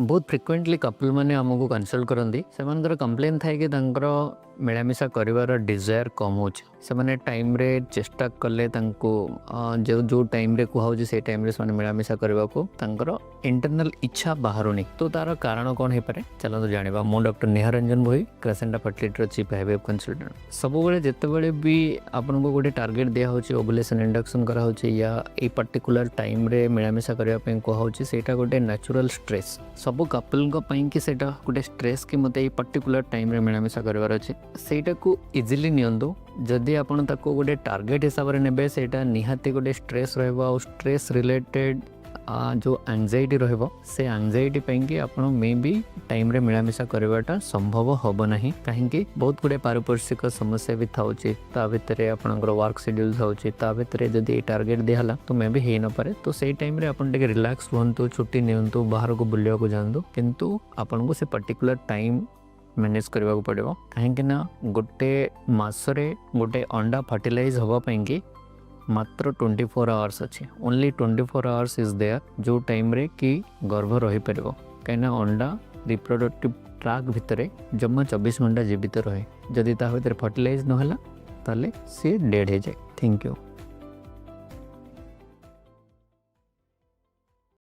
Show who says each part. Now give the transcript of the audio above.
Speaker 1: बहुत frequently couple मैंने आमको कनसल्ट करती से कंप्लेन थाए कि मिलामिशा कर डिजायर कम हो टाइम रे चेष्टा कले जो जो टाइम रे कहूँ से टाइम रे मिलामिशा करने को इंटरनल इच्छा बाहरुनी तो तार कारण कौन हो पारे चलो जाना मु डॉक्टर नेहा रंजन भोई क्रेसेंटा फर्टिलिटी चीफ आईवीएफ कंसल्टेंट सब जितेबाला भी आपन को गोटे टार्गेट दिया होची ओवुलेशन इंडक्शन करा होची या ए पर्टिकुलर टाइम रे मिलामिशा करबा पे कहूँ सेटा गोटे नेचुरल स्ट्रेस सब कपल कि सेटा गोटे स्ट्रेस कि मते ए पर्टिकुलर टाइम रे मिलामिशा करबार अछि सेटा को इजीली नियंतु जदि आपन ताको गोटे टार्गेट हिसाब रे नेबे सेटा निहाती गोटे स्ट्रेस रहबो और स्ट्रेस रिलेटेड जो एंजाइटी रहिबो से एंजाइटी पैंकी आपण मे बी टाइम रे मिलामिशा करबाटा संभव होबो नाही काहेकि बहुत गुडे पारिपार्श्विक समस्या भी थाउची ता भितरे आपनकर वर्क शेड्यूल थाउची ता भितरे जदि ए टार्गेट दिहला तो मे बी हे न पारे तो सेही टाइम रे आपण टिके रिलैक्स हुंतु छुट्टी नियंतु बाहर को बुलिया को जानतु किंतु आपन को से पर्टिकुलर टाइम मैनेज करने को पड़ो कहीं गोटे मसरे गोटे अंडा फर्टिलाइज हवा पैंकी मात्र 24 आवर्स अच्छे ओनली 24 आवर्स इज देयर जो टाइम रे कि गर्भ रही पार कहीं अंडा रिप्रोडक्टिव ट्रैक भितर जमा 24 घंटा जीवित रहे जदि ता भितर फर्टिलाइज नहला ताले सी डेड हो जाए। Thank you.